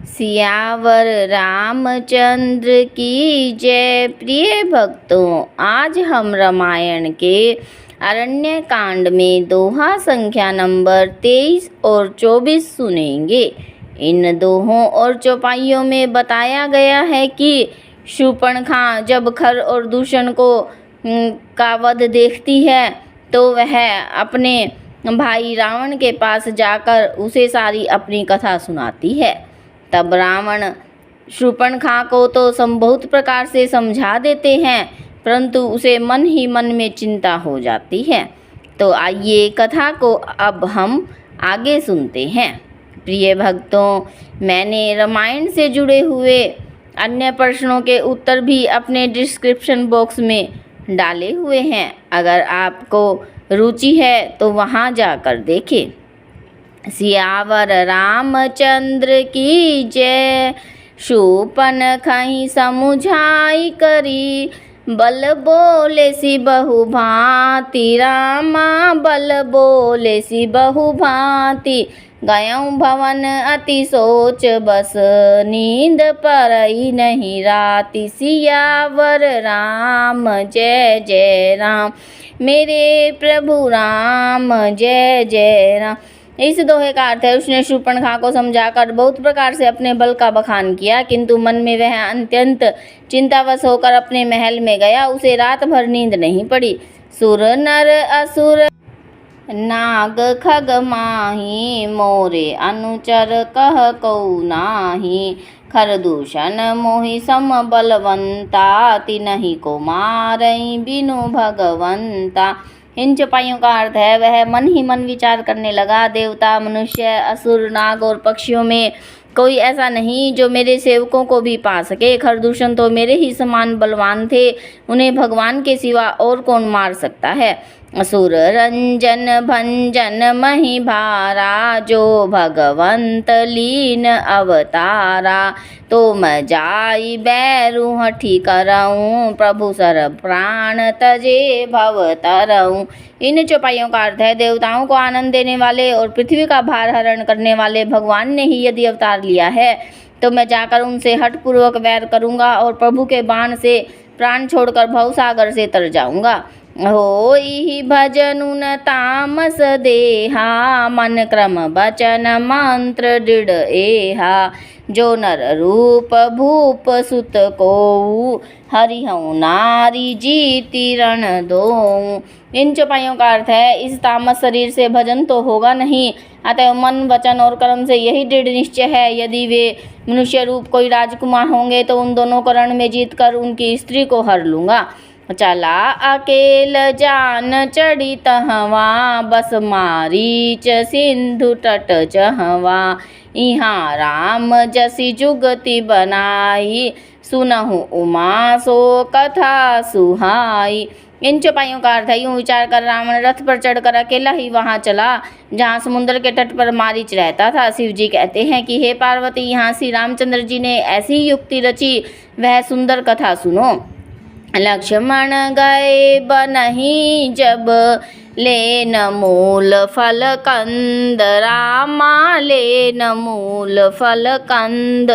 सियावर रामचंद्र की जय। प्रिय भक्तों, आज हम रामायण के अरण्य कांड में दोहा संख्या नंबर 23 और 24 सुनेंगे। इन दोहों और चौपाइयों में बताया गया है कि शूर्पणखा जब खर और दूषण को का वध देखती है तो वह अपने भाई रावण के पास जाकर उसे सारी अपनी कथा सुनाती है। तब रावण शूर्पणखा को तो बहुत प्रकार से समझा देते हैं, परंतु उसे मन ही मन में चिंता हो जाती है। तो आइए कथा को अब हम आगे सुनते हैं। प्रिय भक्तों, मैंने रामायण से जुड़े हुए अन्य प्रश्नों के उत्तर भी अपने डिस्क्रिप्शन बॉक्स में डाले हुए हैं। अगर आपको रुचि है तो वहाँ जाकर देखें। सियावर रामचंद्र की जय। शूर्पणखा समुझाई करी, बल बोले सी बहु भांति। रामा बल बोले सी बहु भांति। गयऊँ भवन अति सोच बस, नींद परई नहीं राति। सियावर राम जय जय राम, मेरे प्रभु राम जय जय राम। इस दोहे का अर्थ है, उसने शूर्पणखा को समझाकर बहुत प्रकार से अपने बल का बखान किया, किंतु मन में वह अत्यंत चिंतावश होकर अपने महल में गया। उसे रात भर नींद नहीं पड़ी। सुर नर असुर नाग खग माही, मोरे अनुचर कह कऊ नाही। खर दूषण मोहि सम बलवंता, तिनहि को मारई बिनु भगवंता। इन चौपाइयों का अर्थ है, वह मन ही मन विचार करने लगा, देवता, मनुष्य, असुर, नाग और पक्षियों में कोई ऐसा नहीं जो मेरे सेवकों को भी पा सके। खरदूषण तो मेरे ही समान बलवान थे, उन्हें भगवान के सिवा और कौन मार सकता है। असुर रंजन भंजन मही भारा, जो भगवंत लीन अवतारा। तो मैं जाई बैरू हठी करऊँ, प्रभु सर प्राण तजे भव तरऊँ। इन चौपाइयों का अर्थ है, देवताओं को आनंद देने वाले और पृथ्वी का भार हरण करने वाले भगवान ने ही यदि अवतार लिया है तो मैं जाकर उनसे हठपूर्वक वैर करूँगा और प्रभु के बाण से प्राण छोड़कर भवसागर से तर जाऊँगा। होई भजनु न तामस देहा, मन क्रम बचन मंत्र दृढ़ एहा। जो नर रूप भूप सुत को, हरिहऊँ नारी जीति रण दो। इन चौपाइयों का अर्थ है, इस तामस शरीर से भजन तो होगा नहीं, अतः मन वचन और कर्म से यही दृढ़ निश्चय है, यदि वे मनुष्य रूप कोई राजकुमार होंगे तो उन दोनों को रण में जीत कर उनकी स्त्री को हर लूँगा। चला अकेल जान चढ़ी तहवा, बस मारीच सिंधु तट जहवा। इहाँ राम जसी जुगति बनाई, सुनहु उमा सो कथा सुहाई। इन चौपाइयों का अर्थ है, यूँ विचार कर रावण रथ पर चढ़कर अकेला ही वहाँ चला जहाँ समुद्र के तट पर मारीच रहता था। शिव जी कहते हैं कि हे पार्वती, यहाँ श्री रामचंद्र जी ने ऐसी युक्ति रची, वह सुंदर कथा सुनो। लक्ष्मण गए बनहि जब, लेन मूल फल कंद। रामा लेन मूल फल कंद,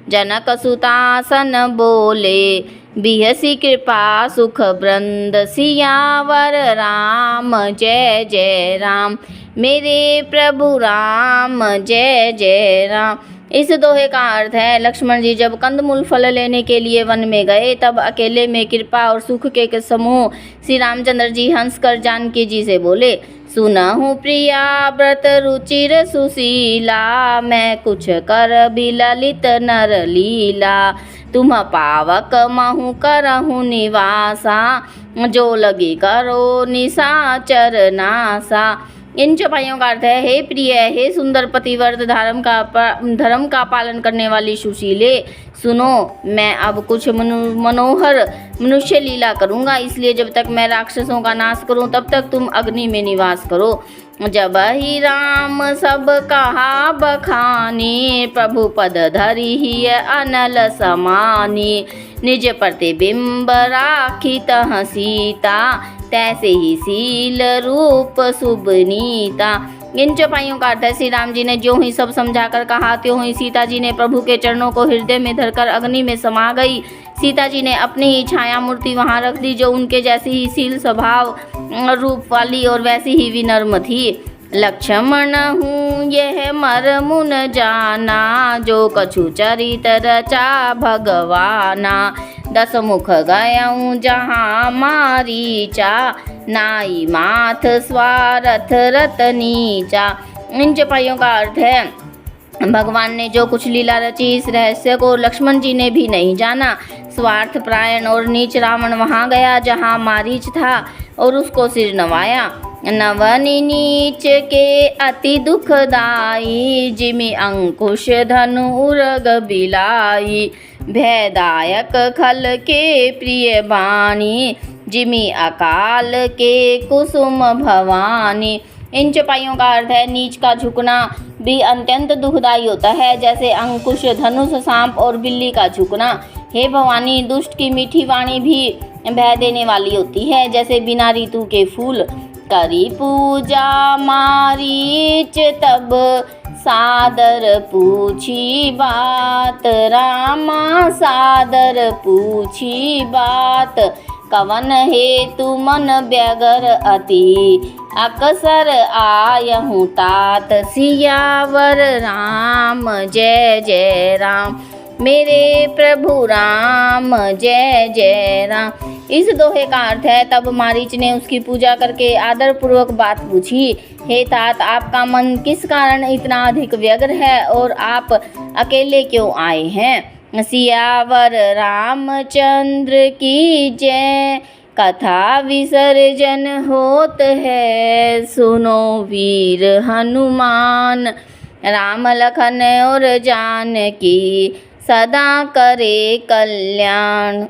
जनक सुतासन बोले, बिहसी कृपा सुख वृंद। सियावर राम जय जय राम, मेरे प्रभु राम जय जय राम। इस दोहे का अर्थ है, लक्ष्मण जी जब कंदमूल फल लेने के लिए वन में गए तब अकेले में कृपा और सुख के समूह श्री रामचंद्र जी हंसकर जानकी जी से बोले, सुनहु प्रिया व्रत रुचिर सुशीला, मैं कुछ कर भी ललित नर लीला। तुम पावक महु करहु निवासा, जो लगी करो निशाचर नासा। इन चौपाइयों का अर्थ है, हे प्रिय, हे सुंदर पतिव्रत, धर्म का पालन करने वाली सुशीले, सुनो, मैं अब कुछ मनोहर मनुष्य लीला करूँगा, इसलिए जब तक मैं राक्षसों का नाश करूँ तब तक तुम अग्नि में निवास करो। जब ही राम सब कहा बखानी, प्रभु पद धरी ही अनल समानी। निज प्रतिबिंब राखी तह सीता, तैसे ही सील रूप सुबनीता। इन चौपाइयों का अर्थ है श्री राम जी ने जो ही सब समझाकर कहा त्यों ही सीता जी ने प्रभु के चरणों को हृदय में धरकर अग्नि में समा गई। सीता जी ने अपनी ही छाया मूर्ति वहां रख दी जो उनके जैसी ही शील स्वभाव रूप वाली और वैसी ही विनम्र थी। लक्ष्मण हूँ यह मर्म न जाना जो कछु चरित रचा भगवाना। 10 मुख गयऊँ जहाँ मारीचा नाई माथ स्वारथ रत नीचा। इन चौपाइयों का अर्थ है भगवान ने जो कुछ लीला रची इस रहस्य को लक्ष्मण जी ने भी नहीं जाना। स्वार्थ प्रायण और नीच रावण वहाँ गया जहाँ मारीच था और उसको सिर नवाया। नवनि नीच के अति दुखदाई जिमि अंकुश धनु उरग बिलाई। भयदायक खल के प्रिय बानी जिमि अकाल के कुसुम भवानी। इन चौपाइयों का अर्थ है नीच का झुकना भी अत्यंत दुखदायी होता है जैसे अंकुश धनुष सांप और बिल्ली का झुकना। हे भवानी दुष्ट की मीठी वाणी भी भय देने वाली होती है जैसे बिना ऋतु के फूल। करी पूजा मारीच तब सादर पूछी बात रामा सादर पूछी बात। कवन हेतु मन व्यगर अति अकसर आयहूँ तात। सियावर राम जय जय राम मेरे प्रभु राम जय जय राम। इस दोहे का अर्थ है तब मारीच ने उसकी पूजा करके आदर पूर्वक बात पूछी। हे तात आपका मन किस कारण इतना अधिक व्यग्र है और आप अकेले क्यों आए हैं। सियावर रामचंद्र की जय कथा विसर्जन होत है सुनो वीर हनुमान। राम लखन और जानकी सदा करे कल्याण।